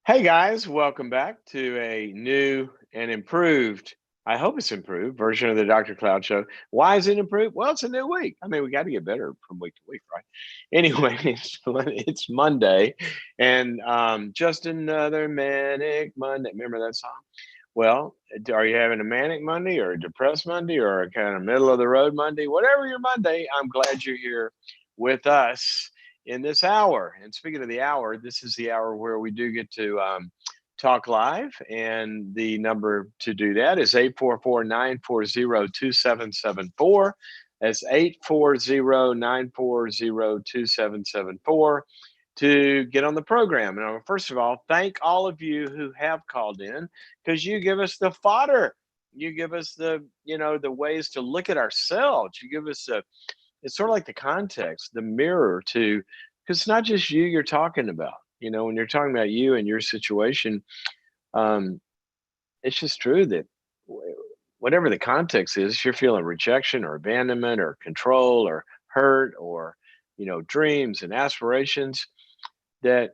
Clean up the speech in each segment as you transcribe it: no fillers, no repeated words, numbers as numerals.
Hey guys, welcome back to a new and improved, I hope it's improved version of the Dr. Cloud Show. Why is it improved? Well, it's a new week. I mean, we got to get better from week to week, right? Anyway, it's Monday and just another manic Monday. Remember that song? Well, are you having a manic Monday or a depressed Monday or a kind of middle of the road Monday? Whatever your Monday, I'm glad you're here with us in this hour. And speaking of the hour, this is the hour where we do get to talk live. And the number to do that is 844-940-2774. That's 840-940-2774 to get on the program. And first of all, thank all of you who have called in because you give us the fodder. You give us the ways to look at ourselves. You give us it's sort of like the context, the mirror to, because it's not just you you're talking about. When you're talking about you and your situation, um, it's just true that whatever the context is, you're feeling rejection or abandonment or control or hurt or, dreams and aspirations, that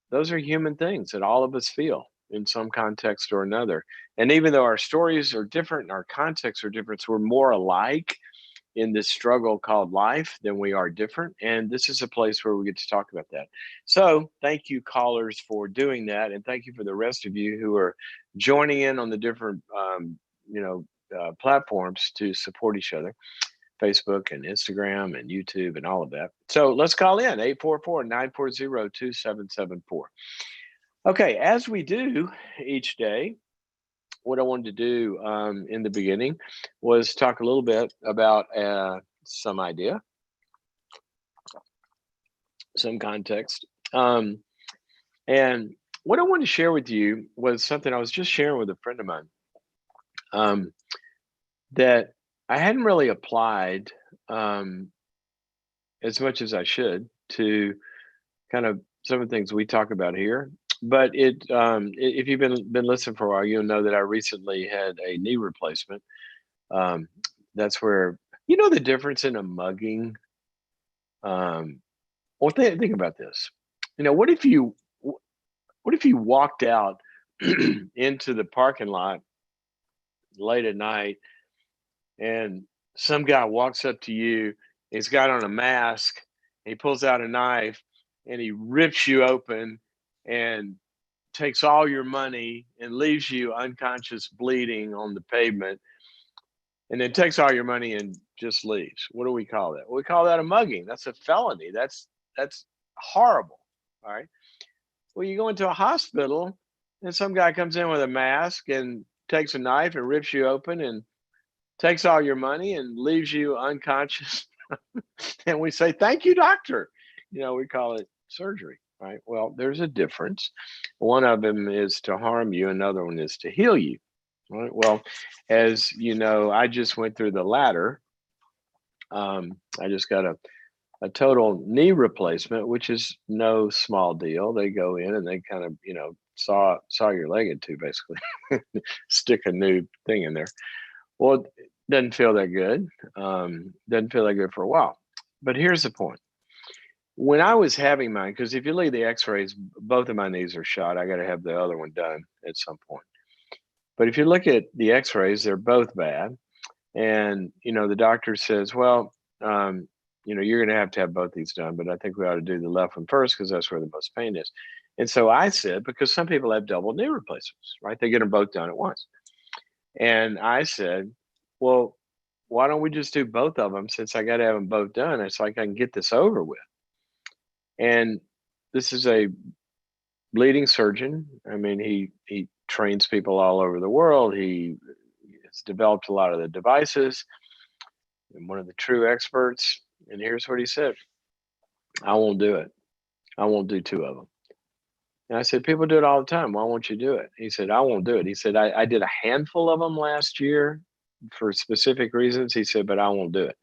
those are human things that all of us feel in some context or another. And even though our stories are different and our contexts are different, so we're more alike in this struggle called life than we are different. And this is a place where we get to talk about that. So thank you, callers, for doing that. And thank you for the rest of you who are joining in on the different, platforms to support each other. Facebook and Instagram and YouTube and all of that. So let's call in 844-940-2774. Okay, as we do each day, what I wanted to do in the beginning was talk a little bit about some idea, some context. And what I wanted to share with you was something I was just sharing with a friend of mine um, that I hadn't really applied as much as I should to kind of some of the things we talk about here. But if you've been listening for a while, you'll know that I recently had a knee replacement. Um, that's where the difference in a mugging. Well, think about this. What if you walked out into the parking lot late at night and some guy walks up to you, he's got on a mask, he pulls out a knife and he rips you open and takes all your money and leaves you unconscious bleeding on the pavement and then takes all your money and just leaves. What do we call that? We call that a mugging. That's a felony. That's horrible. All right. Well, you go into a hospital and some guy comes in with a mask and takes a knife and rips you open and takes all your money and leaves you unconscious. And we say, thank you, doctor. We call it surgery, right? Well, there's a difference. One of them is to harm you, another one is to heal you. Right. Well, as you know, I just went through the latter. I just got a total knee replacement, which is no small deal. They go in and they kind of, saw your leg in two, basically, stick a new thing in there. Well, it doesn't feel that good. Doesn't feel that good for a while. But here's the point. When I was having mine, because if you look at the x-rays, both of my knees are shot. I got to have the other one done at some point. But if you look at the x-rays, they're both bad. And, the doctor says, well, you're going to have both these done, but I think we ought to do the left one first because that's where the most pain is. And so I said, because some people have double knee replacements, right? They get them both done at once. And I said, well, why don't we just do both of them since I got to have them both done? It's like I can get this over with. And this is a bleeding surgeon. I mean, he trains people all over the world. He has developed a lot of the devices and one of the true experts. And here's what he said: I won't do it. I won't do two of them. And I said, people do it all the time. Why won't you do it? He said, I won't do it. He said, I did a handful of them last year for specific reasons. He said, but I won't do it.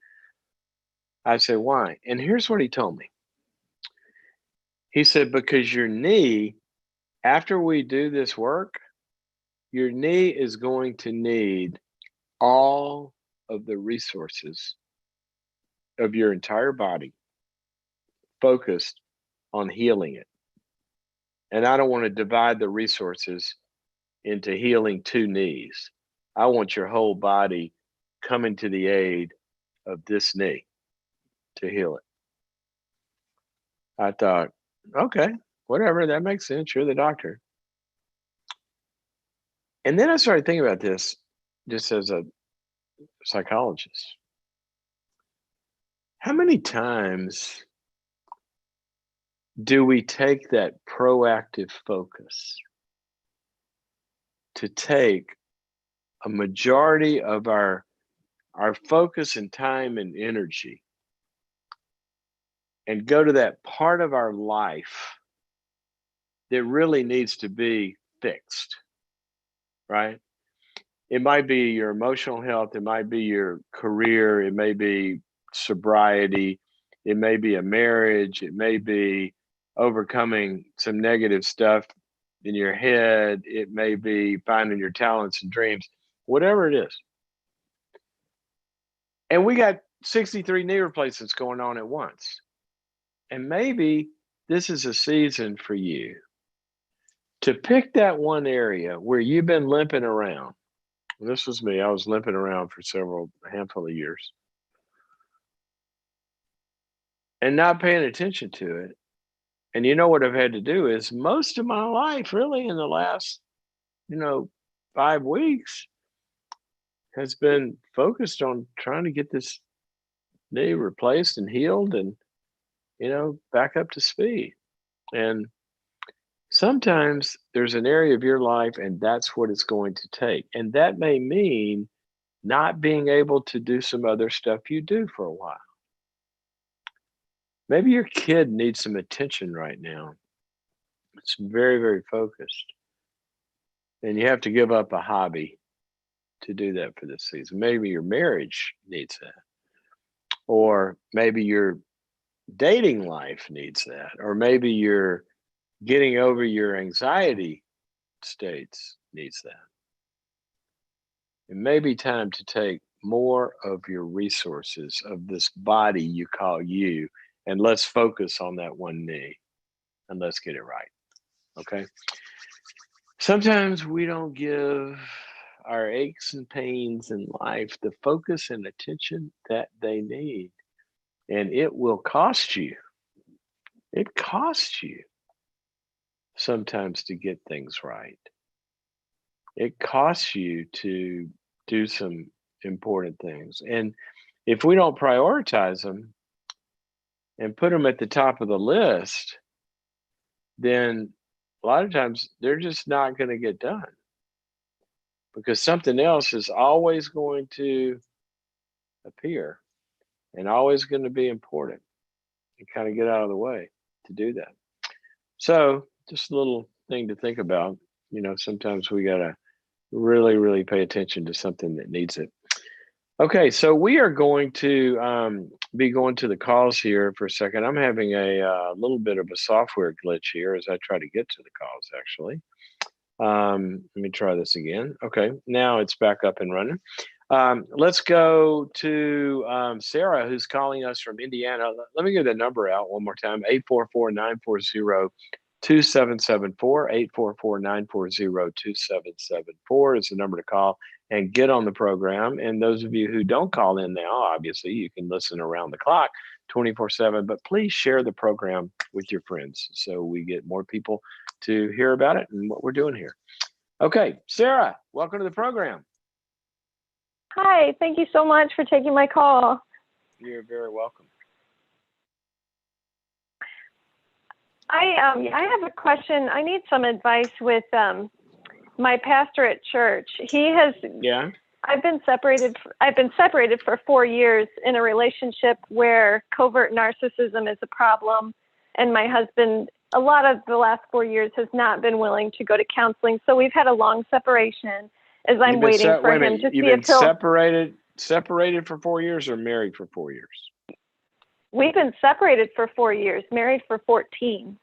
I said, why? And here's what he told me. He said, because your knee, after we do this work, your knee is going to need all of the resources of your entire body focused on healing it. And I don't want to divide the resources into healing two knees. I want your whole body coming to the aid of this knee to heal it. I thought, okay, whatever, that makes sense. You're the doctor. And then I started thinking about this just as a psychologist. How many times do we take that proactive focus to take a majority of our focus and time and energy and go to that part of our life that really needs to be fixed, right? It might be your emotional health, it might be your career, it may be sobriety, it may be a marriage, it may be overcoming some negative stuff in your head, it may be finding your talents and dreams, whatever it is. And we got 63 knee replacements going on at once. And maybe this is a season for you to pick that one area where you've been limping around. This was me. I was limping around for a handful of years and not paying attention to it. And you know what I've had to do is most of my life, really in the last, 5 weeks, has been focused on trying to get this knee replaced and healed and, back up to speed. And sometimes there's an area of your life and that's what it's going to take. And that may mean not being able to do some other stuff you do for a while. Maybe your kid needs some attention right now. It's very, very focused. And you have to give up a hobby to do that for this season. Maybe your marriage needs that. Or maybe your dating life needs that. Or maybe your getting over your anxiety states needs that. It may be time to take more of your resources of this body you call you, and let's focus on that one knee and let's get it right. Okay. Sometimes we don't give our aches and pains in life the focus and attention that they need. And it will cost you. It costs you sometimes to get things right. It costs you to do some important things. And if we don't prioritize them and put them at the top of the list, then a lot of times they're just not going to get done because something else is always going to appear and always going to be important and kind of get out of the way to do that. So just a little thing to think about. Sometimes we got to really, really pay attention to something that needs it. Okay, so we are going to be going to the calls here for a second. I'm having a little bit of a software glitch here as I try to get to the calls, actually. Let me try this again. Okay, now it's back up and running. Let's go to Sarah, who's calling us from Indiana. Let me give the number out one more time, 844-940-2774, 844-940-2774 is the number to call and get on the program. And those of you who don't call in now, obviously, you can listen around the clock 24/7, but please share the program with your friends so we get more people to hear about it and what we're doing here. Okay, Sarah, welcome to the program. Hi, thank you so much for taking my call. You're very welcome. I have a question. I need some advice with my pastor at church. Yeah. I've been separated for 4 years in a relationship where covert narcissism is a problem, and my husband, a lot of the last 4 years, has not been willing to go to counseling. So we've had a long separation as I'm waiting for him to see if he'll. Separated for 4 years or married for 4 years? We've been separated for 4 years, married for 14.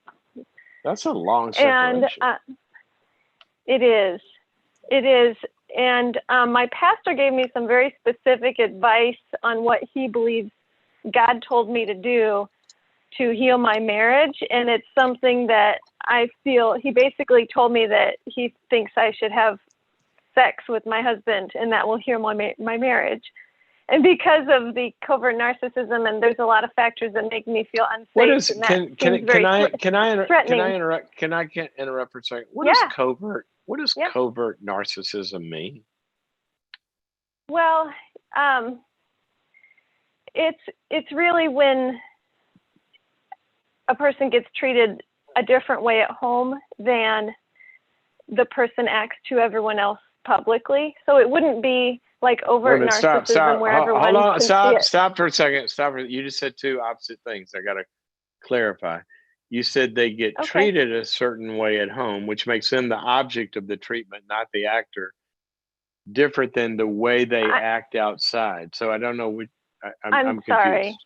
That's a long separation. And it is. And my pastor gave me some very specific advice on what he believes God told me to do to heal my marriage. And it's something that I feel, he basically told me that he thinks I should have sex with my husband and that will heal my marriage. And because of the covert narcissism, and there's a lot of factors that make me feel unsafe. What is and that threatening. Can I interrupt for a second? What does covert narcissism mean? Well, it's really when a person gets treated a different way at home than the person acts to everyone else publicly. So it wouldn't be like overt narcissism where everyone can see it. Stop for a second. You just said two opposite things. I got to clarify. You said they get treated a certain way at home, which makes them the object of the treatment, not the actor, different than the way they act outside. So I don't know what I'm sorry.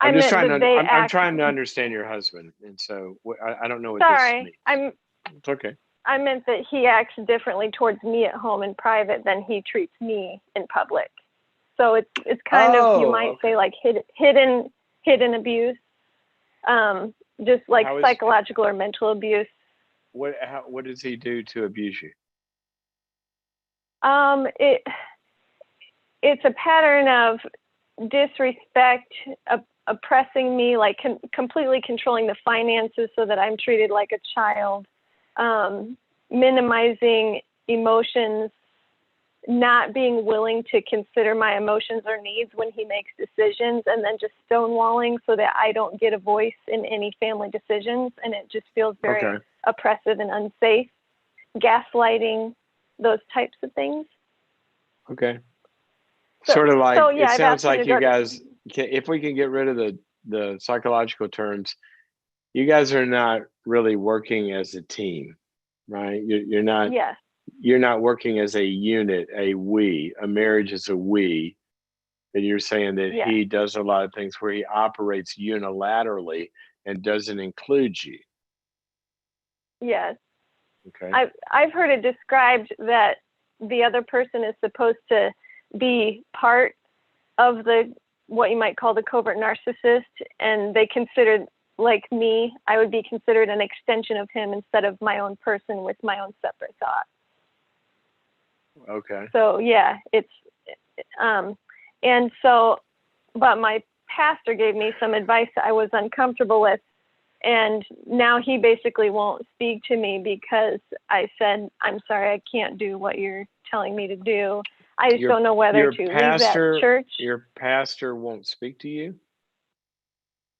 confused. I'm trying to understand your husband, and so I don't know what this means. It's okay. I meant that he acts differently towards me at home in private than he treats me in public. So it's kind of, you might say, like hidden abuse, just like psychological or mental abuse. What does he do to abuse you? It's a pattern of disrespect, oppressing me, like completely controlling the finances so that I'm treated like a child. Minimizing emotions, not being willing to consider my emotions or needs when he makes decisions, and then just stonewalling so that I don't get a voice in any family decisions. And it just feels very oppressive and unsafe. Gaslighting, those types of things. Okay. Sort of like, it sounds like you guys, if we can get rid of the psychological terms, you guys are not really working as a team, right? You're not. Yes. You're not working as a unit, a marriage is a we. And you're saying that he does a lot of things where he operates unilaterally and doesn't include you. Yes. Okay. I've heard it described that the other person is supposed to be part of what you might call the covert narcissist, and they considered, like me, I would be considered an extension of him instead of my own person with my own separate thoughts. Okay. So but my pastor gave me some advice that I was uncomfortable with, and now he basically won't speak to me because I said, I'm sorry, I can't do what you're telling me to do. I just don't know whether to leave that church. Your pastor won't speak to you?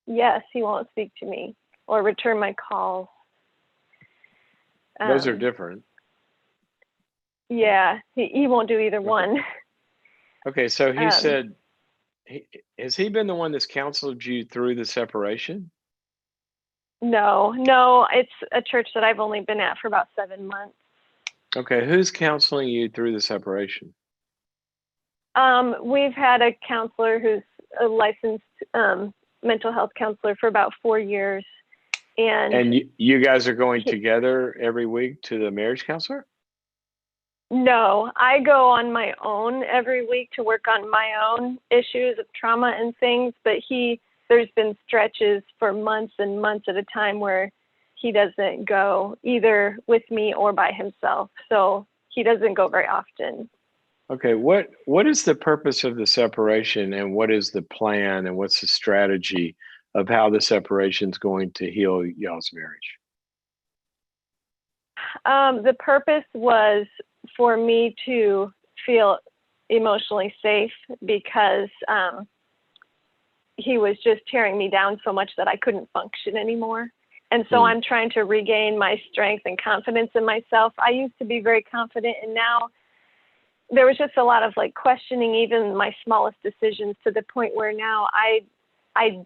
Yes, he won't speak to me or return my calls. Those are different. Yeah, he won't do either one. Okay, so he said, has he been the one that's counseled you through the separation? No, it's a church that I've only been at for about 7 months. Okay, who's counseling you through the separation? We've had a counselor who's a licensed mental health counselor for about 4 years. And you guys are going together every week to the marriage counselor? No, I go on my own every week to work on my own issues of trauma and things, but there's been stretches for months and months at a time where he doesn't go either with me or by himself. So he doesn't go very often. Okay, what is the purpose of the separation, and what is the plan, and what's the strategy of how the separation is going to heal y'all's marriage? The purpose was for me to feel emotionally safe because he was just tearing me down so much that I couldn't function anymore. And so I'm trying to regain my strength and confidence in myself. I used to be very confident, and now there was just a lot of like questioning even my smallest decisions, to the point where now I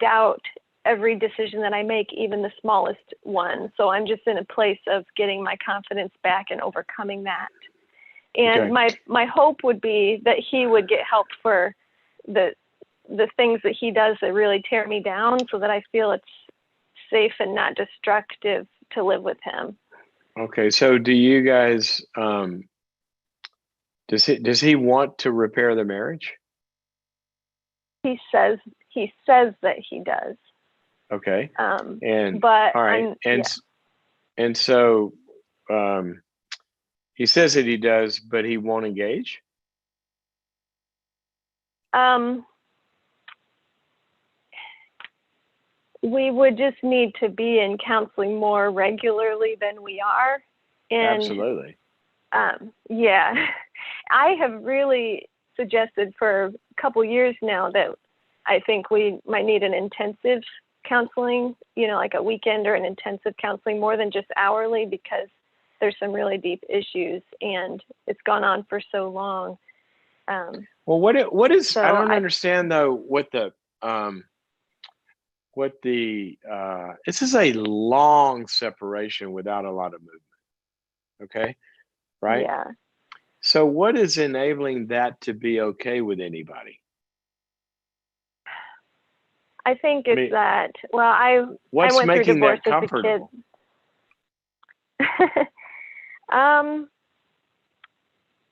doubt every decision that I make, even the smallest one. So I'm just in a place of getting my confidence back and overcoming that. And my hope would be that he would get help for the things that he does that really tear me down, so that I feel it's safe and not destructive to live with him. Okay, so do you guys does he want to repair the marriage? He says that he does. Okay. And But all right. And so he says that he does, but he won't engage. We would just need to be in counseling more regularly than we are. And Absolutely. yeah, I have really suggested for a couple years now that I think we might need an intensive counseling, like a weekend or an intensive counseling more than just hourly, because there's some really deep issues and it's gone on for so long. Well, what is, So I don't understand though, this is a long separation without a lot of movement. Okay. Right. Yeah. So what is enabling that to be okay with anybody? I think it's that, well, I what's went through making divorce that as a kid. comfortable?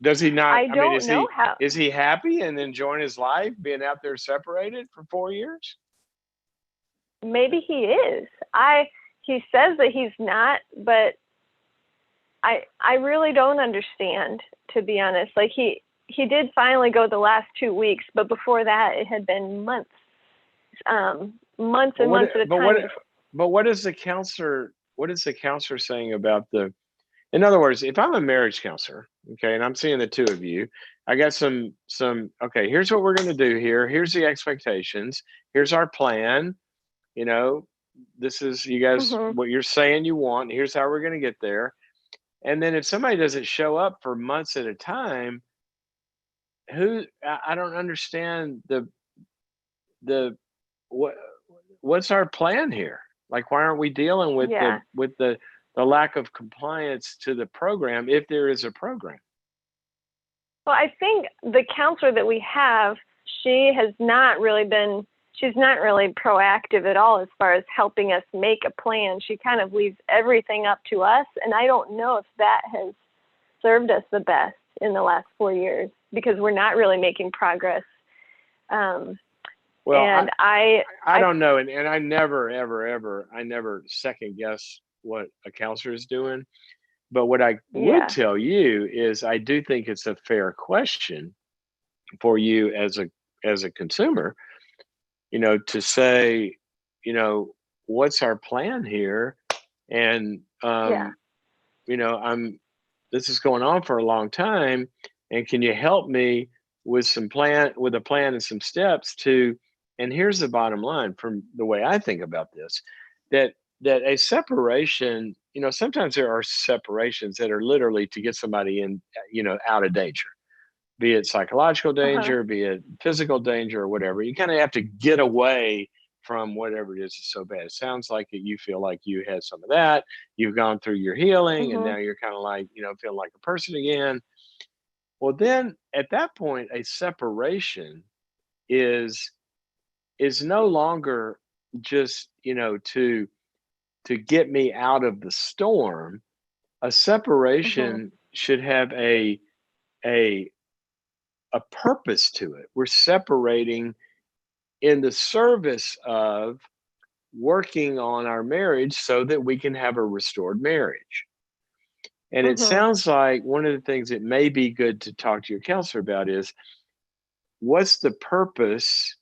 Does he not? I don't know how. Is he happy and enjoying his life being out there separated for 4 years? Maybe he is. He says that he's not, but I really don't understand, to be honest. Like he did finally go the last 2 weeks, but before that it had been months and months at a time. But what is the counselor saying about in other words, if I'm a marriage counselor, okay, and I'm seeing the two of you, I got some okay, here's what we're going to do here. Here's the expectations. Here's our plan. This is you guys what you're saying you want. Here's how we're going to get there. And then if somebody doesn't show up for months at a time, I don't understand what's our plan here? Like, why aren't we dealing with the lack of compliance to the program, if there is a program? Well, I think the counselor that we have, she's not really proactive at all as far as helping us make a plan. She kind of leaves everything up to us. And I don't know if that has served us the best in the last 4 years, because we're not really making progress. Well, and I don't know. And I never, ever, I never second guess what a counselor is doing. But what I would tell you is I do think it's a fair question for you as a consumer, to say, what's our plan here? And, this is going on for a long time. And can you help me with a plan and some steps and here's the bottom line from the way I think about this, that a separation, sometimes there are separations that are literally to get somebody out of danger, be it psychological danger, be it physical danger or whatever. You kind of have to get away from whatever it is so bad. It sounds like you feel like you had some of that. You've gone through your healing and now you're kind of like, feeling like a person again. Well, then at that point, a separation is no longer just, to get me out of the storm. A separation should have a purpose to it. We're separating in the service of working on our marriage so that we can have a restored marriage. And it sounds like one of the things that may be good to talk to your counselor about is, what's the purpose?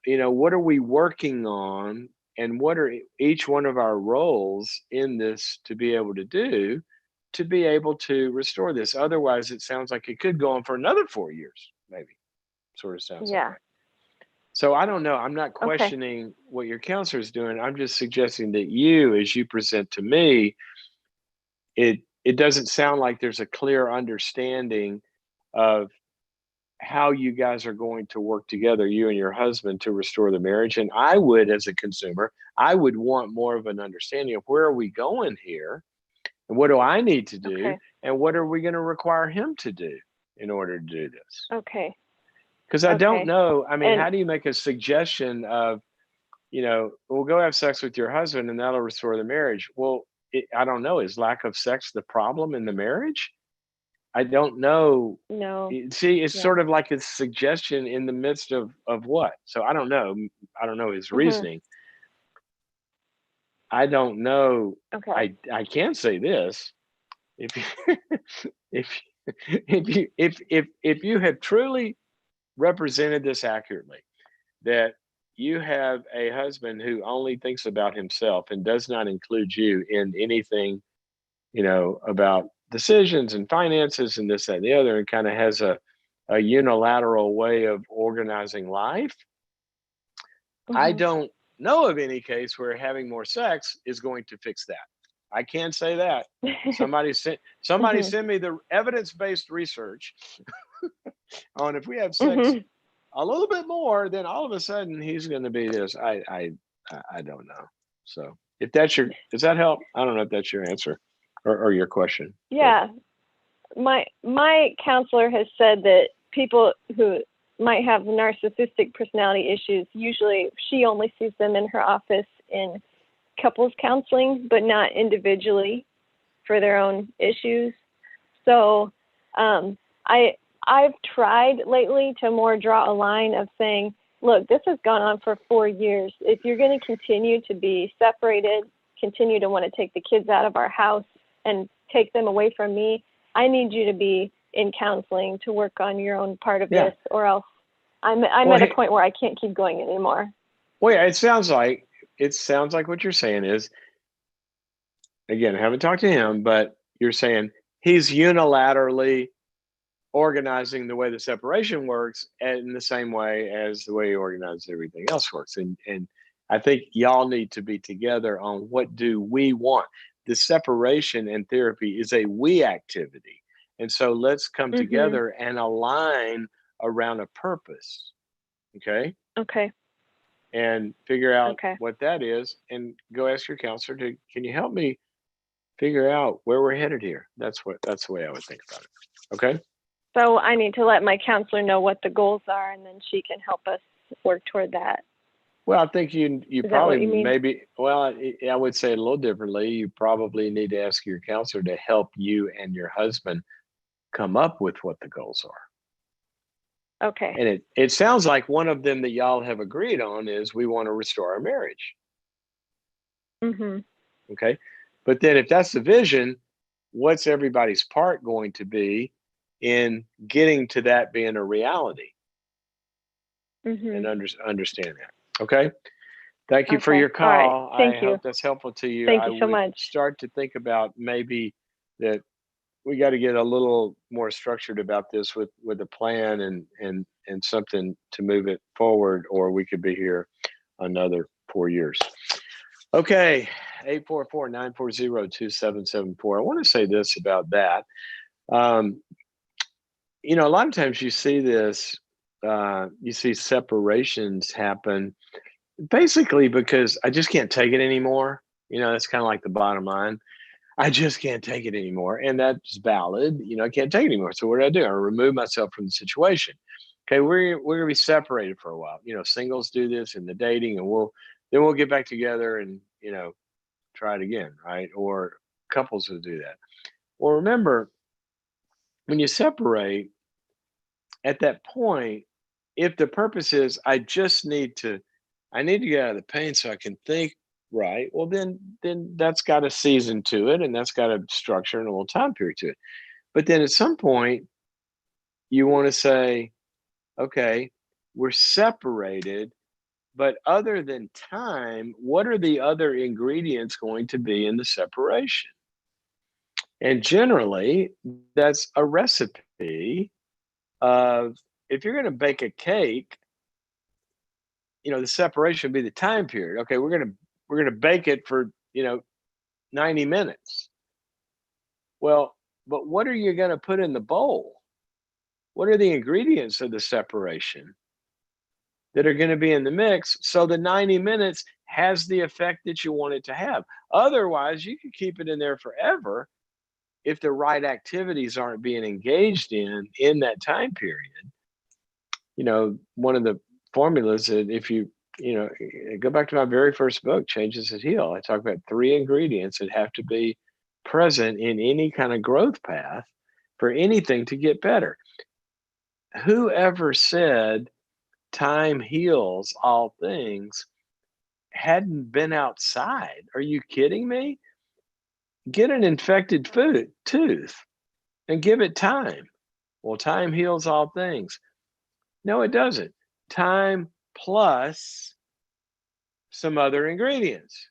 What are we working on? And what are each one of our roles in this to be able to restore this? Otherwise, it sounds like it could go on for another 4 years, maybe. Sort of sounds like that. So I don't know. I'm not questioning what your counselor is doing. I'm just suggesting that you, as you present to me, it doesn't sound like there's a clear understanding of how you guys are going to work together, you and your husband, to restore the marriage. And I would, as a consumer, I would want more of an understanding of where are we going here, and what do I need to do, and what are we going to require him to do in order to do this? Okay. Because I don't know. I mean, how do you make a suggestion of, we'll go have sex with your husband and that'll restore the marriage? Well, I don't know. Is lack of sex the problem in the marriage? I don't know. No. See, it's sort of like a suggestion in the midst of what? So I don't know. I don't know his reasoning. I don't know. Okay. I can say this. If you, if if you have truly represented this accurately, that you have a husband who only thinks about himself and does not include you in anything, about decisions and finances and this, that, and the other, and kind of has a unilateral way of organizing life. I Mhm. don't know of any case where having more sex is going to fix that. I can't say that. Somebody Mhm. send me the evidence-based research on if we have sex Mhm. a little bit more, then all of a sudden he's going to be this. I don't know. So if that's your, does that help? I don't know if that's your answer or your question, but Yeah. My counselor has said that people who might have narcissistic personality issues, usually she only sees them in her office in couples counseling, but not individually for their own issues. So um, I I've tried lately to more draw a line of saying, look, this has gone on for 4 years. If you're going to continue to be separated, continue to want to take the kids out of our house and take them away from me, I need you to be in counseling to work on your own part of yeah. this, or else I'm Well, at a hey, point where I can't keep going anymore. well, yeah, it sounds like what you're saying is, again, I haven't talked to him, but you're saying he's unilaterally organizing the way the separation works in the same way as the way he organizes everything else works. And I think y'all need to be together on what do we want. The separation and therapy is a we activity. And so let's come Mhm. together and align around a purpose. Okay. Okay. And figure out Okay. what that is and go ask your counselor to, can you help me figure out where we're headed here? That's the way I would think about it. Okay. So I need to let my counselor know what the goals are, and then she can help us work toward that. Well, I think you Is that probably what you mean? maybe, well, I would say it a little differently. You probably need to ask your counselor to help you and your husband come up with what the goals are. Okay. And it sounds like one of them that y'all have agreed on is we want to restore our marriage. Mhm. Okay. But then if that's the vision, what's everybody's part going to be in getting to that being a reality and Mhm. understand that? Okay. Thank you for Okay. your All right. call. I Thank you. hope that's helpful to you. Thank I you so would much. start to think about maybe that we got to get a little more structured about this with a plan and something to move it forward, or we could be here another 4 years. Okay, 844-940-2774. I want to say this about that. Um, a lot of times you see this, you see separations happen basically because I just can't take it anymore. That's kind of like the bottom line. I just can't take it anymore. And that's valid. I can't take it anymore. So what do? I remove myself from the situation. Okay, we're gonna be separated for a while. Singles do this in the dating, and we'll get back together and try it again, right? Or couples will do that. Well, remember, when you separate at that point, if the purpose is I need to get out of the pain so I can think right, well then that's got a season to it and that's got a structure and a little time period to it. But then at some point you want to say, okay, we're separated, but other than time, what are the other ingredients going to be in the separation? And generally, that's a recipe of, if you're going to bake a cake, the separation would be the time period. Okay, we're gonna bake it for 90 minutes. Well, but what are you going to put in the bowl? What are the ingredients of the separation that are going to be in the mix so the 90 minutes has the effect that you want it to have? Otherwise, you could keep it in there forever if the right activities aren't being engaged in that time period. One of the formulas that, if go back to my very first book, Changes that Heal, I talk about three ingredients that have to be present in any kind of growth path for anything to get better. Whoever said time heals all things hadn't been outside. Are you kidding me? Get an infected tooth and give it time. Well, time heals all things. No, it doesn't. Time plus some other ingredients.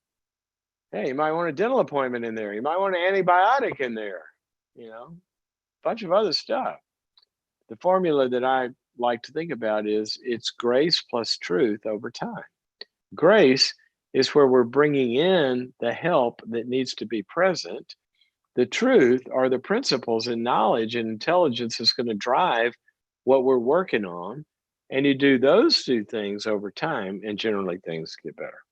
Hey, you might want a dental appointment in there. You might want an antibiotic in there, a bunch of other stuff. The formula that I like to think about is it's grace plus truth over time. Grace is where we're bringing in the help that needs to be present. The truth are the principles and knowledge and intelligence that's going to drive what we're working on. And you do those two things over time, and generally things get better.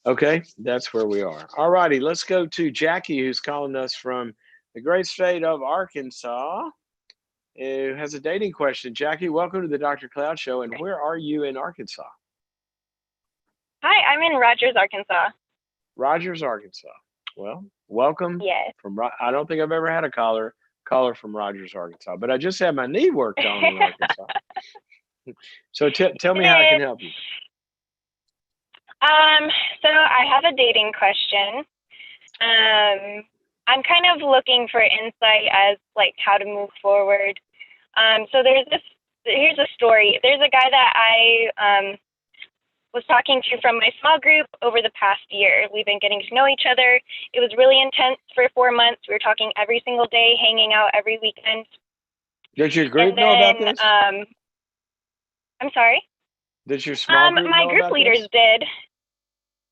Okay, that's where we are. All righty, let's go to Jackie, who's calling us from the great state of Arkansas, who has a dating question. Jackie, welcome to the Dr. Cloud Show. And where are you in Arkansas? Hi, I'm in Rogers, Arkansas. Rogers, Arkansas. Well, welcome. Yes. I don't think I've ever had a caller from Rogers, Arkansas, but I just had my knee worked on in Arkansas. So tell me how I can help you. So I have a dating question. I'm kind of looking for insight as like how to move forward. So here's a story. There's a guy that I was talking to from my small group over the past year. We've been getting to know each other. It was really intense for 4 months. We were talking every single day, hanging out every weekend. Does your group know about this? I'm sorry? Does your small group my know group about leaders this? did.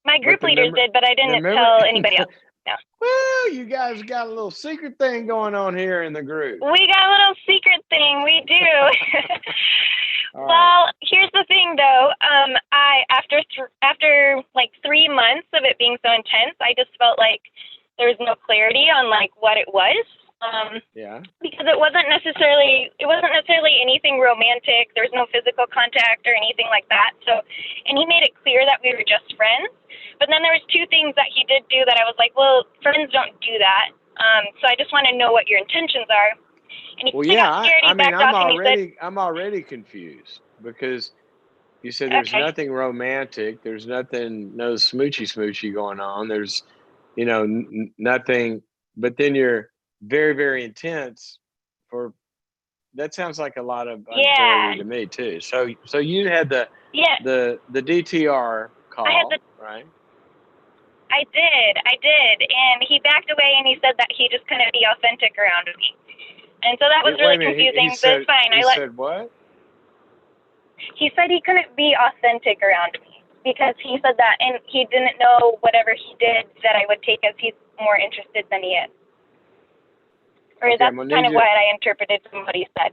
My group leaders did, but I didn't tell anybody else. No. Well, you guys got a little secret thing going on here in the group. We got a little secret thing. We do. Well, right. Here's the thing, though. After like 3 months of it being so intense, I just felt like there was no clarity on like what it was. Yeah. Because it wasn't necessarily anything romantic. There was no physical contact or anything like that. So, and he made it clear that we were just friends. But then there was 2 things that he did do that I was like, well, friends don't do that. So I just want to know what your intentions are. And he got scared. He backed off and he said, I'm already confused because you said there's nothing romantic. There's no smoochy going on. There's, nothing. But then you're very, very intense. That sounds like a lot of unclarity to me too. So you had the DTR call, right? I did, and he backed away and he said that he just couldn't be authentic around me, and so that was really confusing. But it's fine. He said what? He said he couldn't be authentic around me because he said that, and he didn't know whatever he did that I would take as he's more interested than he is. Or that's kind of what I interpreted from what he said.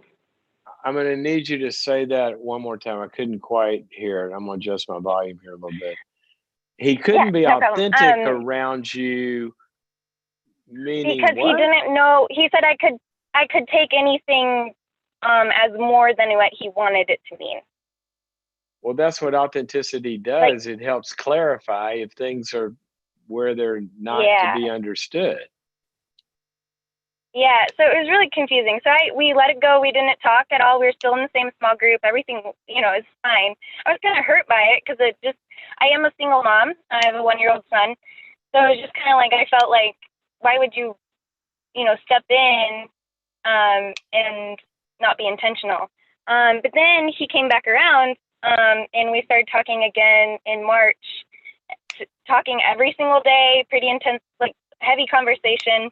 I'm going to need you to say that one more time. I couldn't quite hear it. I'm going to adjust my volume here a little bit. He couldn't be authentic around you, meaning because what? He didn't know. He said I could take anything as more than what he wanted it to mean. Well, that's what authenticity does. It helps clarify if things are where they're not to be understood. Yeah, so it was really confusing. So we let it go. We didn't talk at all. We were still in the same small group. Everything, is fine. I was kind of hurt by it because I am a single mom. I have a 1-year-old son. So it was just kind of like, I felt like, why would you, step in and not be intentional? But then he came back around and we started talking again in March, talking every single day, pretty intense, like heavy conversation.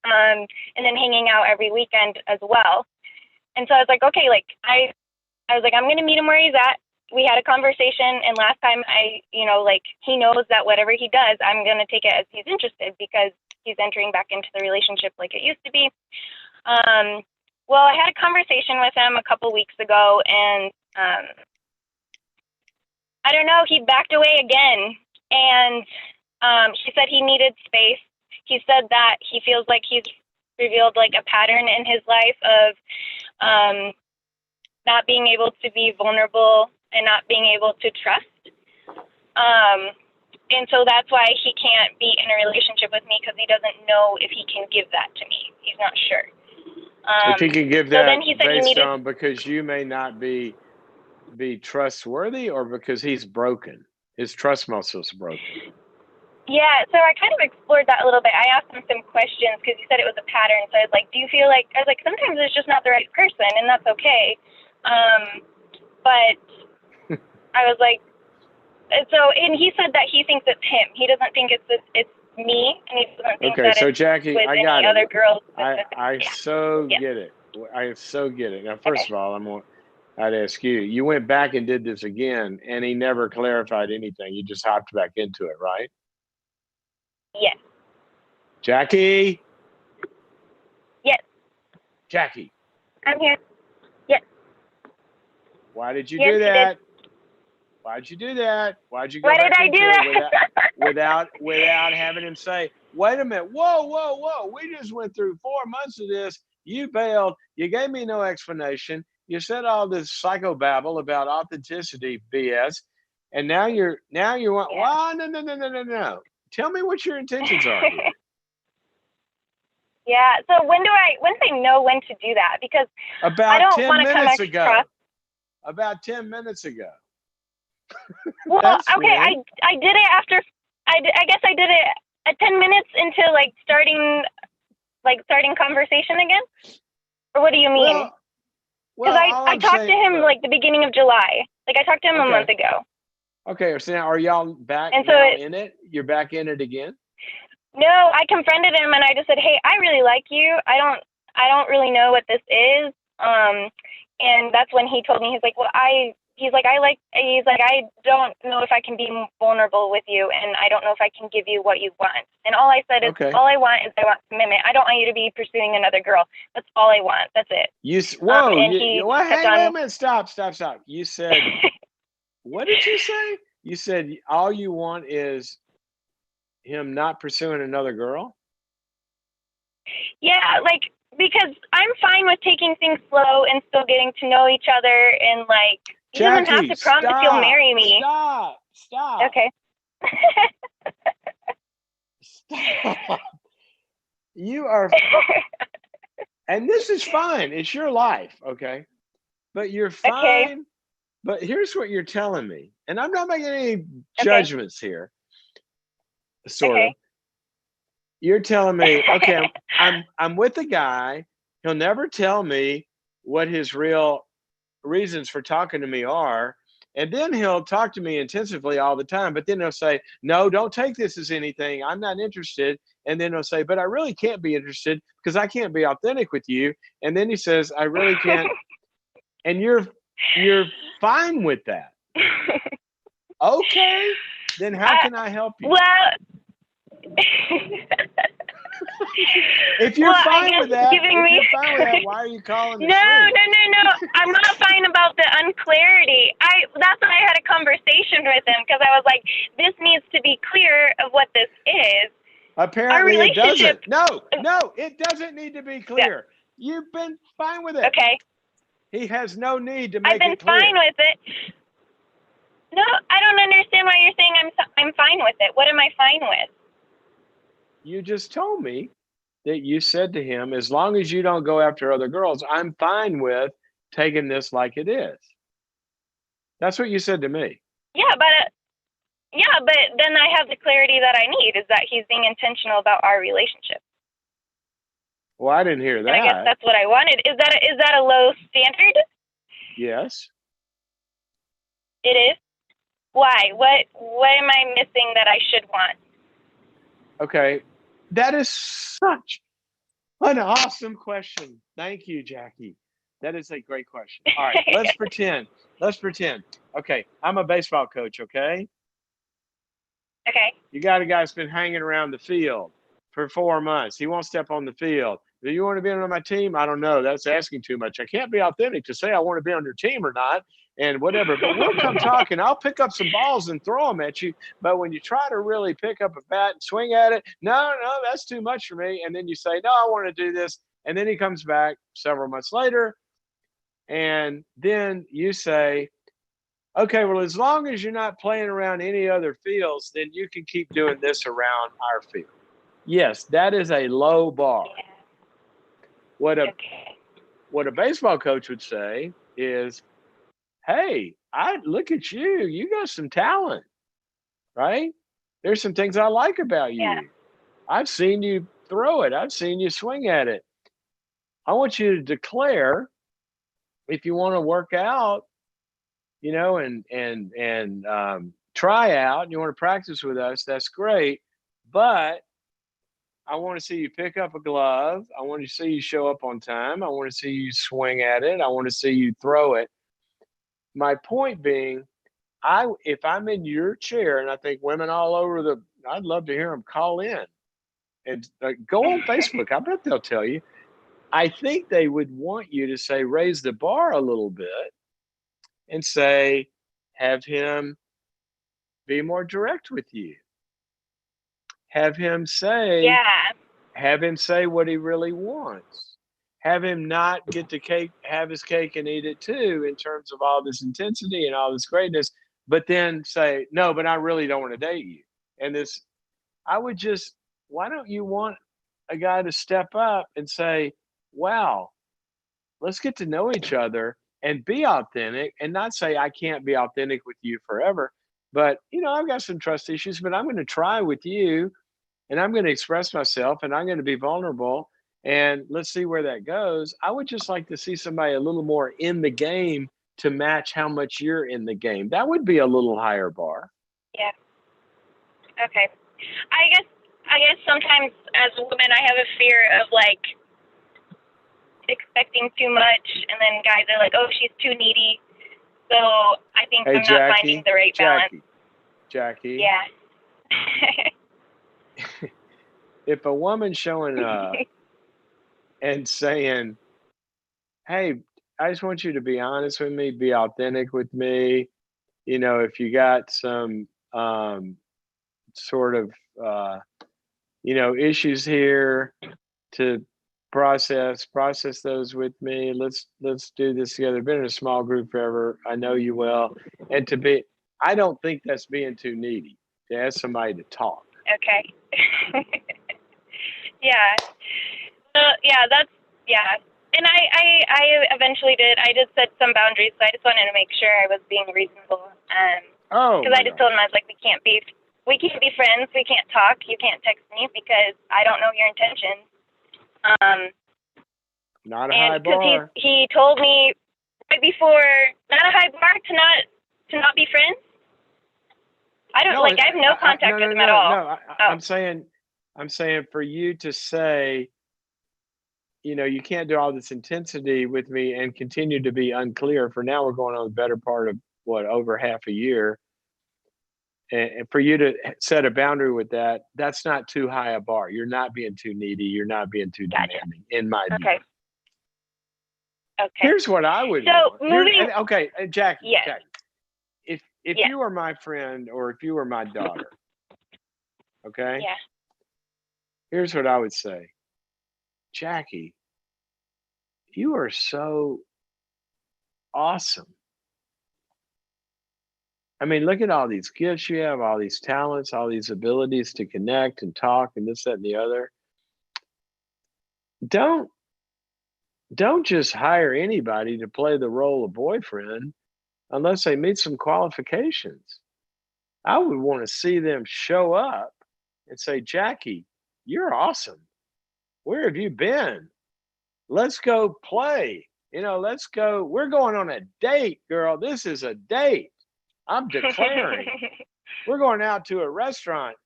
And then hanging out every weekend as well. And so I was like, okay, I was like, I'm going to meet him where he's at. We had a conversation, and last time he knows that whatever he does, I'm going to take it as he's interested because he's entering back into the relationship like it used to be. Well, I had a conversation with him a couple weeks ago, and I don't know, he backed away again, and she said he needed space. He said that he feels like he's revealed like a pattern in his life of not being able to be vulnerable and not being able to trust. And so that's why he can't be in a relationship with me because he doesn't know if he can give that to me. He's not sure. If he can give that based on because you may not be trustworthy or because he's broken. His trust muscles are broken. Yeah, so I kind of explored that a little bit. I asked him some questions because he said it was a pattern. So I was like, do you feel like, I was like, sometimes it's just not the right person, and that's okay. But I was like, and he said that he thinks it's him. He doesn't think it's me, and he doesn't think Okay, that so it's Jackie, with I any got other it. girls. I Yeah. so Yeah. get it. I so get it. Now, first of all, I'd ask you. You went back and did this again, and he never clarified anything. You just hopped back into it, right? Yes. Jackie. Yes. Jackie. I'm here. Yes. Why did you Yes, do he that? Why'd you do that? Why'd you go Why did back I into do it that? without having him say, wait a minute, whoa, we just went through 4 months of this. You bailed. You gave me no explanation. You said all this psychobabble about authenticity BS. And now you want, well, no. Tell me what your intentions are here. Yeah. So when do I know when to do that? Because About I don't 10 want to come minutes ago. across. About 10 minutes ago. Well, That's okay, when. I did it after. I guess I did it at 10 minutes into starting conversation again. Or what do you mean? Because I talked to him look, the beginning of July. I talked to him a month ago. Okay, so now are y'all back And so now in it? You're back in it again? No, I confronted him and I just said, "Hey, I really like you. I don't really know what this is." And that's when he told me, he's like, I don't know if I can be vulnerable with you, and I don't know if I can give you what you want. And all I said is, all I want is I want commitment. I don't want you to be pursuing another girl. That's all I want. That's it. Wait a minute, stop. You said, what did you say? You said all you want is him not pursuing another girl? Yeah, because I'm fine with taking things slow and still getting to know each other, and he doesn't have to promise he'll marry me. Stop. Okay. Stop. You are, and this is fine. It's your life, okay? But you're fine. Okay. But here's what you're telling me, and I'm not making any judgments here. Sort of. You're telling me, okay, I'm with a guy. He'll never tell me what his real reasons for talking to me are. And then he'll talk to me intensively all the time. But then he'll say, no, don't take this as anything. I'm not interested. And then he'll say, but I really can't be interested because I can't be authentic with you. And then he says, I really can't. And you're fine with that. Okay. Then how can I help you? Well, if you're fine with that, why are you calling No. I'm not fine about the unclarity. That's why I had a conversation with him, because I was like, this needs to be clear of what this is. Apparently it doesn't. No, it doesn't need to be clear. Yeah. You've been fine with it. Okay. He has no need to make it clear. I've been fine with it. No, I don't understand why you're saying I'm fine with it. What am I fine with? You just told me that you said to him, as long as you don't go after other girls, I'm fine with taking this like it is. That's what you said to me. Yeah, but then I have the clarity that I need, is that he's being intentional about our relationship. Well, I didn't hear that. And I guess that's what I wanted. Is that a low standard? Yes. It is? Why? What am I missing that I should want? Okay. That is such an awesome question. Thank you, Jackie. That is a great question. All right, let's pretend. Okay, I'm a baseball coach, okay? Okay. You got a guy that's been hanging around the field for 4 months. He won't step on the field. Do you want to be on my team? I don't know. That's asking too much. I can't be authentic to say I want to be on your team or not and whatever. But we'll come talk and I'll pick up some balls and throw them at you. But when you try to really pick up a bat and swing at it, no, that's too much for me. And then you say, no, I want to do this. And then he comes back several months later. And then you say, okay, well, as long as you're not playing around any other fields, then you can keep doing this around our field. Yes, that is a low bar. Yeah. What a baseball coach would say is, hey, I look at you. You got some talent. right? There's some things I like about Yeah. you. I've seen you throw it. I've seen you swing at it. I want you to declare if you want to work out, and try out. And you want to practice with us. That's great, but I want to see you pick up a glove. I want to see you show up on time. I want to see you swing at it. I want to see you throw it. My point being, if I'm in your chair, and I think women all over I'd love to hear them call in and go on Facebook. I bet they'll tell you. I think they would want you to say, raise the bar a little bit and say, have him be more direct with you. Have him say, Yeah. what he really wants. Have him not get the cake, have his cake and eat it too, in terms of all this intensity and all this greatness, but then say, no, but I really don't want to date you. And I would just, why don't you want a guy to step up and say, wow, let's get to know each other and be authentic, and not say, I can't be authentic with you forever. But, I've got some trust issues, but I'm going to try with you, and I'm going to express myself, and I'm going to be vulnerable, and let's see where that goes. I would just like to see somebody a little more in the game to match how much you're in the game. That would be a little higher bar. Yeah. Okay. I guess sometimes as a woman I have a fear of like expecting too much, and then guys are like, oh, she's too needy. So I think Hey, I'm not finding the right balance. Jackie. Yeah. If a woman's showing up and saying, hey, I just want you to be honest with me, be authentic with me. If you got some sort of, issues here to process those with me. Let's do this together. Been in a small group forever. I know you well. And I don't think that's being too needy to ask somebody to talk. Okay. Yeah. Yeah. And I eventually I did set some boundaries, so I just wanted to make sure I was being reasonable. Because I just told him, I was like, we can't be friends. We can't talk. You can't text me because I don't know your intentions. Not a high bar. He told me right before, not a high bar to not be friends. I don't I have no contact with him at all. No, I'm saying for you to say, you can't do all this intensity with me and continue to be unclear. For now, we're going on the better part of over half a year. And for you to set a boundary with that, that's not too high a bar. You're not being too needy. You're not being too demanding, in my view. Okay. Here's what I would want. Okay, Jackie. Yes. Jackie, if you were my friend or if you were my daughter, okay? Yeah. Here's what I would say. Jackie, you are so awesome. I mean, look at all these gifts you have, all these talents, all these abilities to connect and talk and this, that, and the other. Don't just hire anybody to play the role of boyfriend unless they meet some qualifications. I would want to see them show up and say, Jackie, you're awesome. Where have you been? Let's go play. Let's go. We're going on a date, girl. This is a date. I'm declaring. We're going out to a restaurant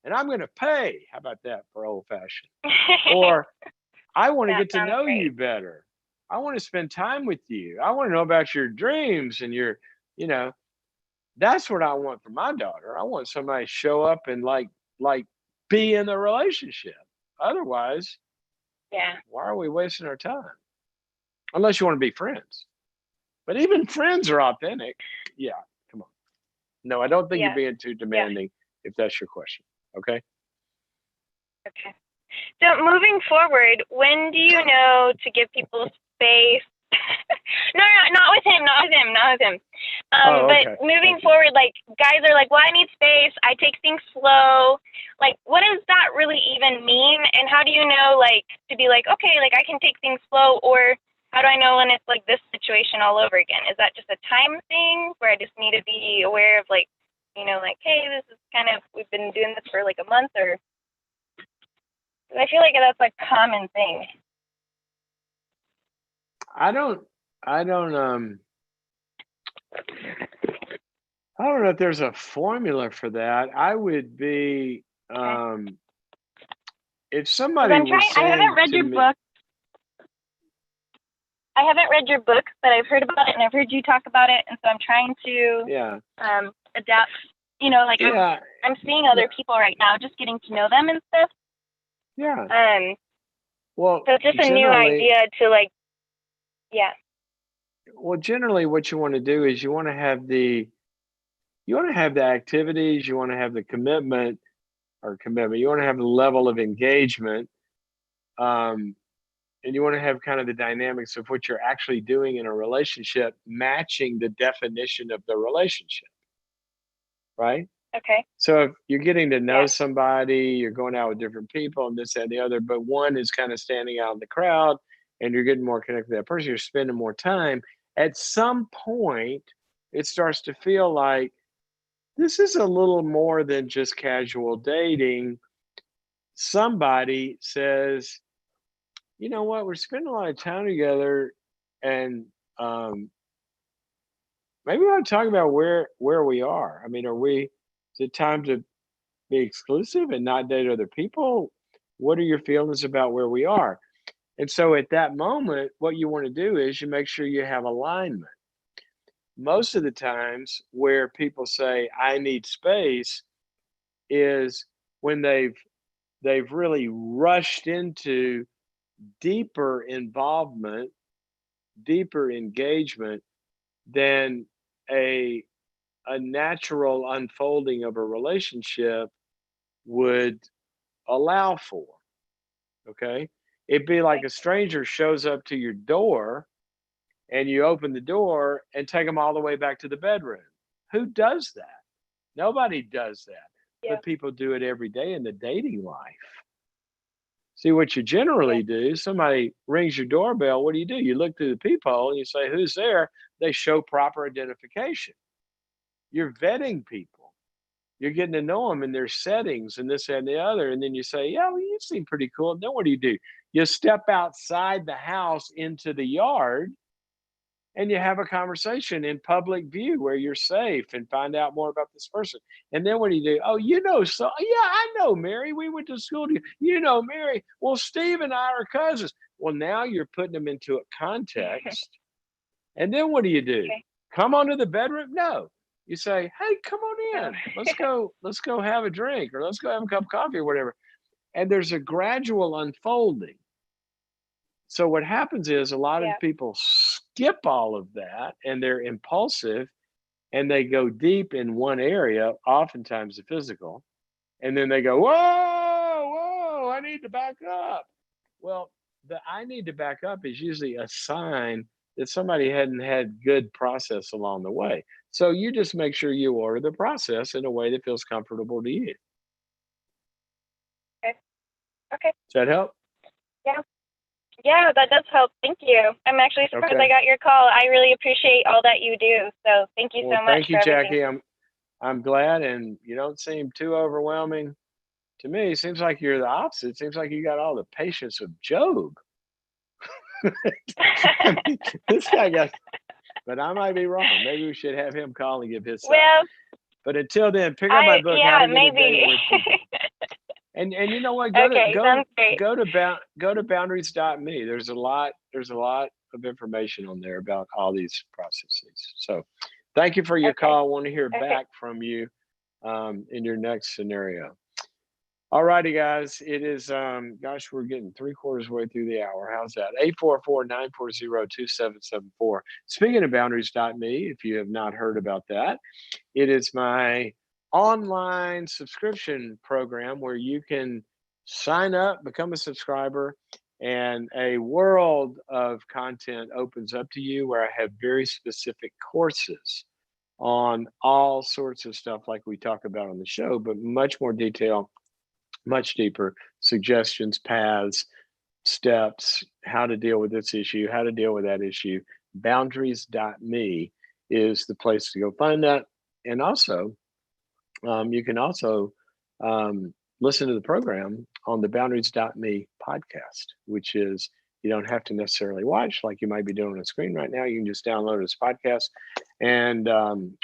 and I'm going to pay. How about that for old fashioned? Or I want to get to know you better. I want to spend time with you. I want to know about your dreams and your, that's what I want for my daughter. I want somebody to show up and like be in the relationship. Otherwise, why are we wasting our time? Unless you want to be friends. But even friends are authentic. Yeah, come on. No, I don't think you're being too demanding, if that's your question. Okay? Okay. So moving forward, when do you know to give people space? No, not with him. But moving forward, like guys are like, well, I need space. I take things slow. Like, what does that really even mean? And how do you know, like, to be like, okay, like I can take things slow, or how do I know when it's like this situation all over again? Is that just a time thing where I just need to be aware of like like, hey, this is we've been doing this for like a month, or I feel like that's a common thing. I don't know if there's a formula for that. I would be, if somebody was I haven't saying read to your me, book. I haven't read your book, but I've heard about it and I've heard you talk about it, and so I'm trying to adapt. I'm seeing other people right now, just getting to know them and stuff. Yeah. Well, so it's just a new idea to Well, generally, what you want to do is you want to have the activities, you want to have the commitment. You want to have the level of engagement, and you want to have kind of the dynamics of what you're actually doing in a relationship matching the definition of the relationship, right? Okay. So if you're getting to know somebody, you're going out with different people and this, that, and the other, but one is kind of standing out in the crowd and you're getting more connected to that person, you're spending more time. At some point, it starts to feel like this is a little more than just casual dating. Somebody says, you know what, we're spending a lot of time together, and maybe we want to talk about where we are. I mean, is it time to be exclusive and not date other people? What are your feelings about where we are? And so at that moment, what you want to do is you make sure you have alignment. Most of the times where people say, I need space, is when they've really rushed into deeper involvement, deeper engagement than a natural unfolding of a relationship would allow for. Okay. It'd be like a stranger shows up to your door and you open the door and take them all the way back to the bedroom. Who does that? Nobody does that. But people do it every day in the dating life. See, what you generally do, somebody rings your doorbell, what do? You look through the peephole and you say, who's there? They show proper identification. You're vetting people. You're getting to know them in their settings and this and the other. And then you say, yeah, well, you seem pretty cool. And then what do? You step outside the house into the yard and you have a conversation in public view where you're safe and find out more about this person. And then what do? Oh, so yeah, I know Mary. We went to school together. You know Mary. Well, Steve and I are cousins. Well, now you're putting them into a context. And then what do? Okay. Come on to the bedroom? No. You say, hey, come on in. Let's go have a drink, or let's go have a cup of coffee, or whatever. And there's a gradual unfolding. So what happens is a lot of people skip all of that and they're impulsive and they go deep in one area, oftentimes the physical, and then they go, whoa, I need to back up. Well, the I need to back up is usually a sign that somebody hadn't had good process along the way. So you just make sure you order the process in a way that feels comfortable to you. Okay. Does that help? Yeah. Yeah, that does help. Thank you. I'm actually surprised I got your call. I really appreciate all that you do. So thank you so much. Thank you, Jackie. I'm glad, and you don't seem too overwhelming. To me, it seems like you're the opposite. It seems like you got all the patience of Job. I mean, this guy got, but I might be wrong. Maybe we should have him call and give his side. Well, but until then, pick up my book. Yeah, How to Get maybe. A Date with People. And you know what? Go to boundaries.me. There's a lot of information on there about all these processes. So thank you for your call. I want to hear back from you in your next scenario. All righty, guys. It is we're getting 3/4 way through the hour. How's that? 844-940-2774. Speaking of boundaries.me, if you have not heard about that, it is my online subscription program where you can sign up, become a subscriber, and a world of content opens up to you where I have very specific courses on all sorts of stuff like we talk about on the show, but much more detail, much deeper suggestions, paths, steps, how to deal with this issue, how to deal with that issue. Boundaries.me is the place to go find that. And also, You can also listen to the program on the Boundaries.me podcast, which is, you don't have to necessarily watch like you might be doing on the screen right now. You can just download this podcast. And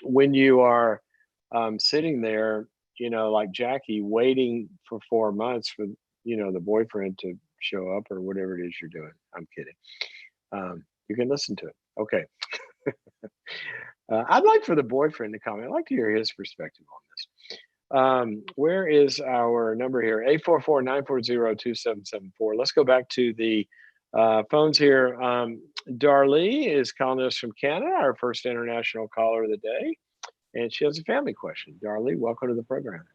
when you are sitting there, like Jackie, waiting for 4 months for, the boyfriend to show up or whatever it is you're doing. I'm kidding. You can listen to it. Okay. I'd like for the boyfriend to comment. I'd like to hear his perspective on this. Where is our number here? 844-940-2774. Let's go back to the phones here. Darlie is calling us from Canada, our first international caller of the day, and she has a family question. Darlie, welcome to the program.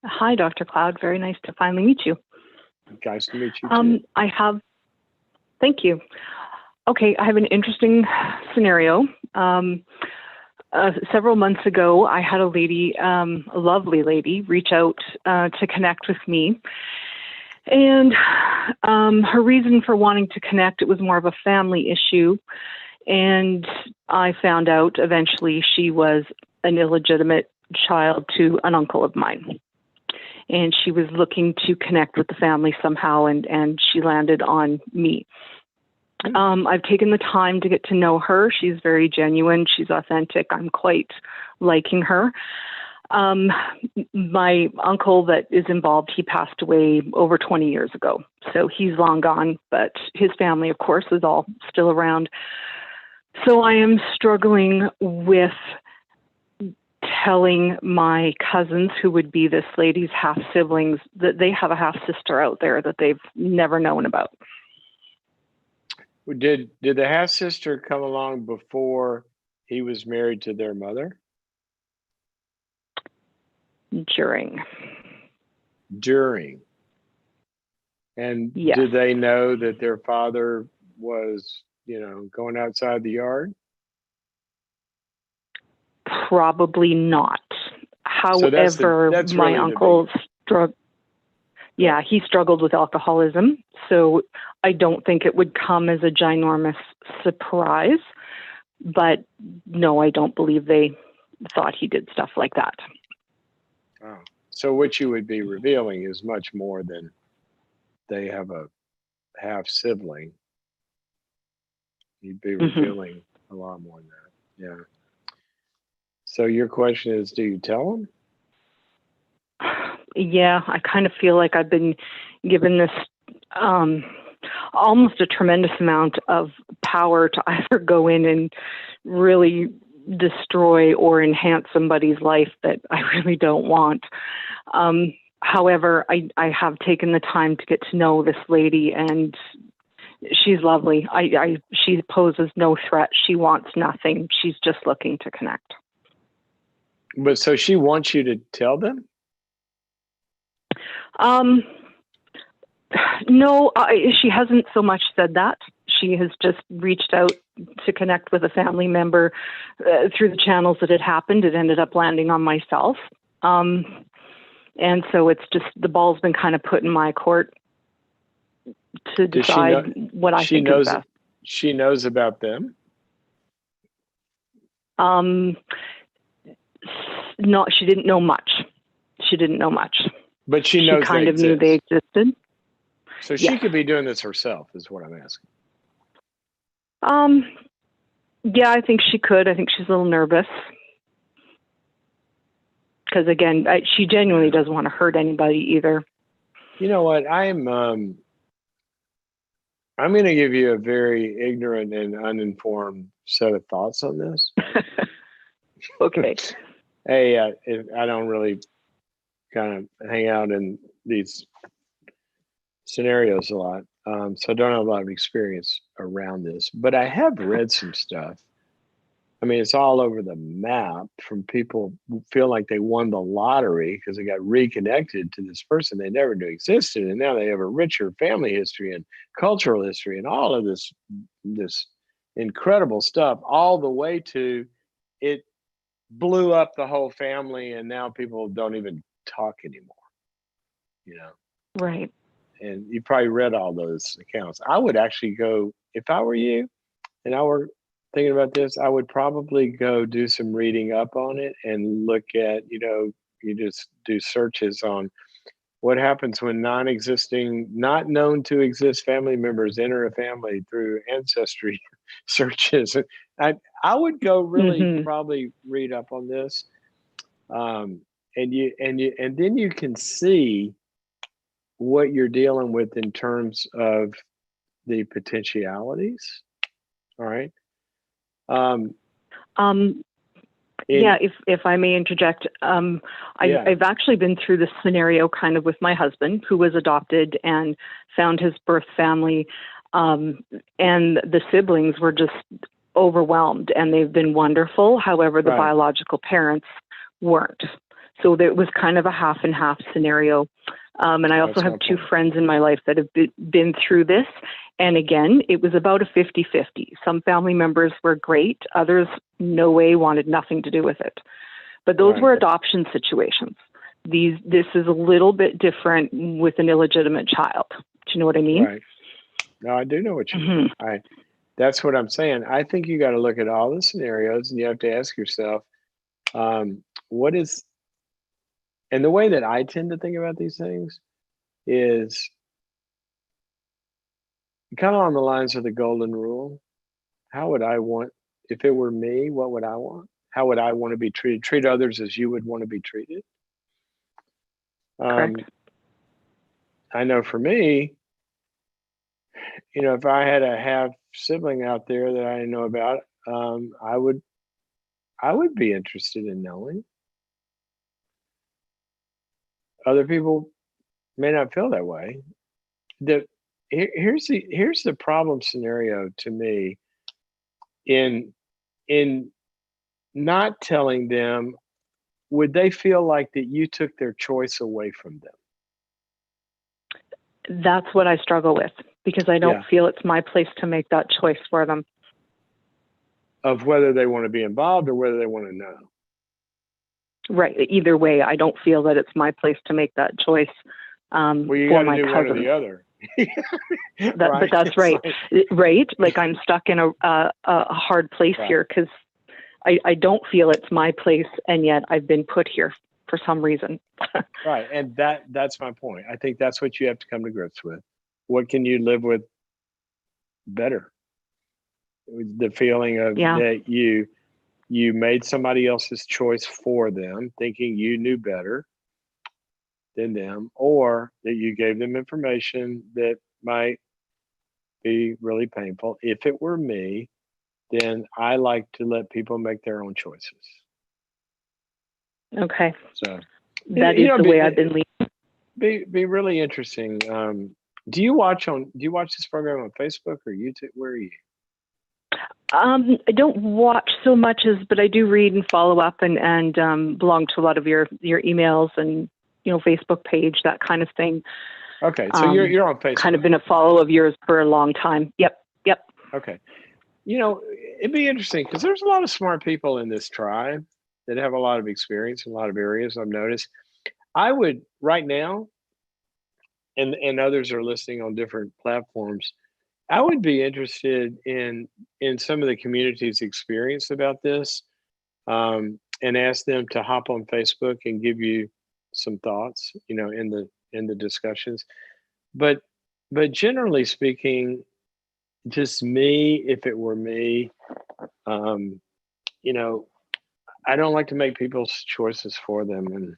Hi, Dr. Cloud. Very nice to finally meet you. Nice to meet you too. Thank you. Okay, I have an interesting scenario. Several months ago, I had a lady, a lovely lady, reach out to connect with me. And her reason for wanting to connect, it was more of a family issue. And I found out eventually she was an illegitimate child to an uncle of mine. And she was looking to connect with the family somehow, and she landed on me. I've taken the time to get to know her. She's very genuine. She's authentic. I'm quite liking her. My uncle that is involved, he passed away over 20 years ago. So he's long gone, but his family, of course, is all still around. So I am struggling with telling my cousins, who would be this lady's half siblings, that they have a half sister out there that they've never known about. Did the half sister come along before he was married to their mother? During. And yes. Did they know that their father was, going outside the yard? Probably not. However, so that's my really uncle he struggled with alcoholism. So I don't think it would come as a ginormous surprise. But no, I don't believe they thought he did stuff like that. Oh. So what you would be revealing is much more than they have a half sibling. You'd be revealing a lot more than that. Yeah. So your question is, do you tell them? Yeah, I kind of feel like I've been given this almost a tremendous amount of power to either go in and really destroy or enhance somebody's life that I really don't want. However, I have taken the time to get to know this lady, and she's lovely. She poses no threat. She wants nothing. She's just looking to connect. But so she wants you to tell them? No, she hasn't so much said that. She has just reached out to connect with a family member through the channels that it happened. It ended up landing on myself. And so it's just, the ball's been kind of put in my court to decide what I think is best. She knows about them? No, she didn't know much. But she knows kind of knew they existed. So she could be doing this herself, is what I'm asking. Yeah, I think she could. I think she's a little nervous. Because again, she genuinely doesn't want to hurt anybody either. You know what? I'm going to give you a very ignorant and uninformed set of thoughts on this. Okay. Hey, I don't really kind of hang out in these scenarios a lot, so I don't have a lot of experience around this. But I have read some stuff. I mean, it's all over the map from people who feel like they won the lottery because they got reconnected to this person they never knew existed, and now they have a richer family history and cultural history and all of this incredible stuff, all the way to it blew up the whole family, and now people don't even talk anymore. Right. And you probably read all those accounts. I would actually go, if I were you and I were thinking about this, I would probably go do some reading up on it and look at, you just do searches on what happens when non-existing, not known to exist family members enter a family through ancestry searches. I would go really Mm-hmm. probably read up on this, and then you can see what you're dealing with in terms of the potentialities. All right. Um, Yeah, if I may interject, Yeah. I've actually been through this scenario kind of with my husband, who was adopted and found his birth family, and the siblings were just overwhelmed, and they've been wonderful. However, the Right. biological parents weren't. So there was kind of a half and half scenario. And I also That's my have two point. friends in my life that have been through this. And again, it was about a 50-50. Some family members were great. Others, no way, wanted nothing to do with it. But those Right. were adoption situations. This is a little bit different with an illegitimate child. Do you know what I mean? Right. No, I do know what you mean. That's what I'm saying. I think you got to look at all the scenarios and you have to ask yourself, what is, and the way that I tend to think about these things is kind of on the lines of the golden rule. How would I want, if it were me, what would I want? How would I want to be treated? Treat others as you would want to be treated. Correct. I know for me, if I had a half sibling out there that I didn't know about, I would be interested in knowing. Other people may not feel that way. Here's the problem scenario to me in not telling them. Would they feel like that you took their choice away from them? That's what I struggle with, because I don't Yeah. feel it's my place to make that choice for them. Of whether they want to be involved or whether they want to know. Right. Either way, I don't feel that it's my place to make that choice Well, you for got to my do one or cousin. the other. But that's right. Right? Like I'm stuck in a hard place Right. here, because I don't feel it's my place, and yet I've been put here for some reason. Right. And that's my point. I think that's what you have to come to grips with. What can you live with better? The feeling of that you made somebody else's choice for them, thinking you knew better than them, or that you gave them information that might be really painful. If it were me, then I like to let people make their own choices. Okay. So That is the way I've been leading. Be really interesting. Do you watch this program on Facebook or YouTube? Where are you? I don't watch so much but I do read and follow up and belong to a lot of your emails and Facebook page, that kind of thing. Okay, so you're on Facebook. Kind of been a follow of yours for a long time. Yep. Okay, it'd be interesting because there's a lot of smart people in this tribe that have a lot of experience in a lot of areas. I've noticed. I would right now, and others are listening on different platforms. I would be interested in some of the community's experience about this, and ask them to hop on Facebook and give you some thoughts, in the discussions. But generally speaking, just me, if it were me, I don't like to make people's choices for them, and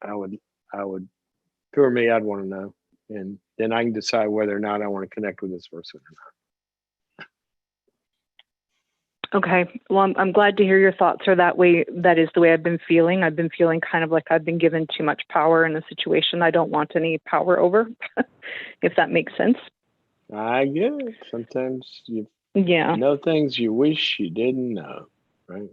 I would, if it were me, I'd want to know, and then I can decide whether or not I want to connect with this person or not. Okay. Well, I'm glad to hear your thoughts are that way. That is the way I've been feeling. I've been feeling kind of like I've been given too much power in a situation I don't want any power over, if that makes sense. I get it. Sometimes you Yeah. know things you wish you didn't know, right?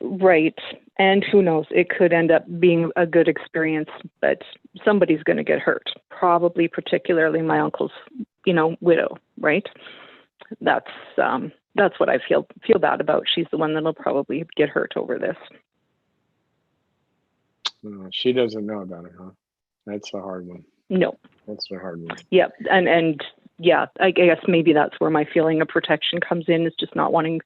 Right. And who knows, it could end up being a good experience, but somebody's going to get hurt, probably particularly my uncle's, widow, right? That's what I feel bad about. She's the one that'll probably get hurt over this. She doesn't know about it, huh? That's a hard one. No. That's a hard one. Yep. And yeah, I guess maybe that's where my feeling of protection comes in, is just not wanting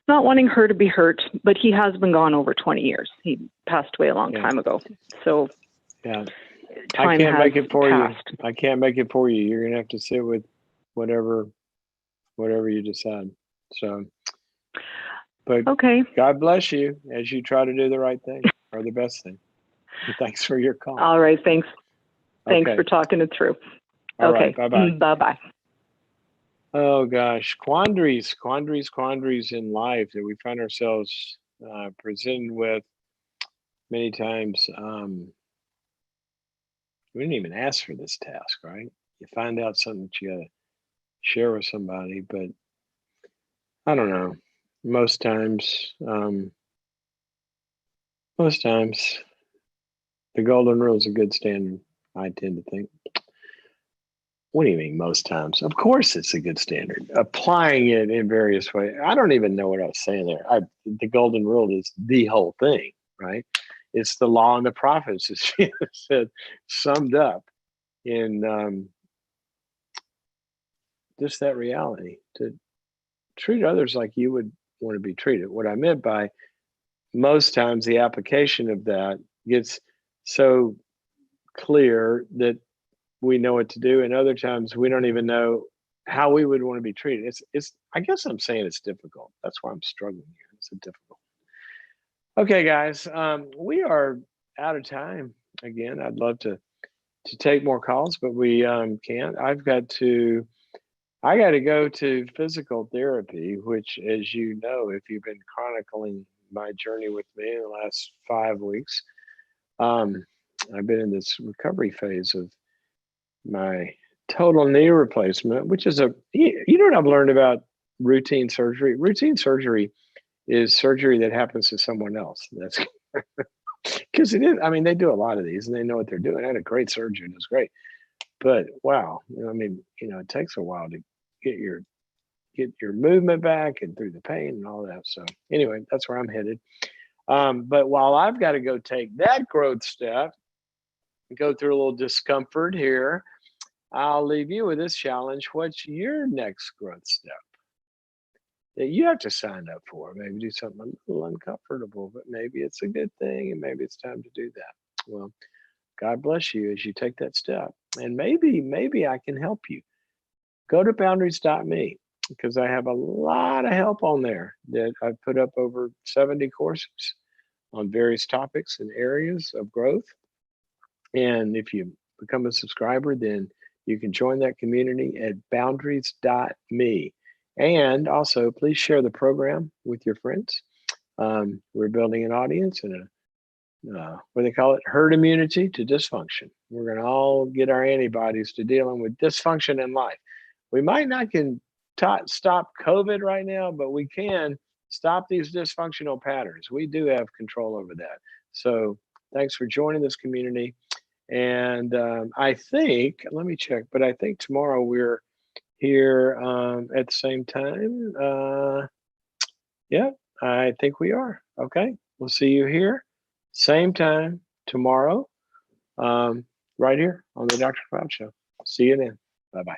her to be hurt. But he has been gone over 20 years. He passed away a long time ago. So yeah, time I can't has make it for passed. you. I can't make it for you. You're gonna have to sit with whatever you decide. So, but Okay. God bless you as you try to do the right thing or the best thing. Thanks for your call. All right. Thanks. Thanks Okay. for talking it through. All Okay. right. Bye-bye. Bye-bye. Oh gosh, quandaries in life that we find ourselves presented with many times. We didn't even ask for this task, right? You find out something that you gotta share with somebody, but I don't know. Most times, the golden rule is a good standard. I tend to think. What do you mean most times? Of course it's a good standard. Applying it in various ways. I don't even know what I was saying there. The golden rule is the whole thing, right? It's the law and the prophets, as she said, summed up in just that reality, to treat others like you would want to be treated. What I meant by most times the application of that gets so clear that we know what to do, and other times we don't even know how we would want to be treated. It's I guess I'm saying it's difficult. That's why I'm struggling here. It's a difficult. Okay, guys, we are out of time again. I'd love to take more calls, but we can't. I got to go to physical therapy, which, as you know, if you've been chronicling my journey with me in the last 5 weeks, I've been in this recovery phase of my total knee replacement, which is you know what I've learned about routine surgery? Routine surgery is surgery that happens to someone else. That's because it is. I mean, they do a lot of these and they know what they're doing. I had a great surgeon. It was great. But wow, I mean, it takes a while to get your movement back and through the pain and all that. So anyway, that's where I'm headed. But while I've got to go take that growth step, go through a little discomfort here, I'll leave you with this challenge. What's your next growth step that you have to sign up for? Maybe do something a little uncomfortable, but maybe it's a good thing and maybe it's time to do that. Well, God bless you as you take that step. And maybe I can help you. Go to boundaries.me because I have a lot of help on there that I've put up over 70 courses on various topics and areas of growth. And if you become a subscriber, then you can join that community at boundaries.me. And also, please share the program with your friends. We're building an audience and what they call it, herd immunity to dysfunction. We're going to all get our antibodies to dealing with dysfunction in life. We might not can stop COVID right now, but we can stop these dysfunctional patterns. We do have control over that. So thanks for joining this community. And I think, let me check, but I think tomorrow we're here at the same time. Yeah, I think we are. Okay, we'll see you here, same time tomorrow, right here on the Dr. Cloud Show. See you then. Bye-bye.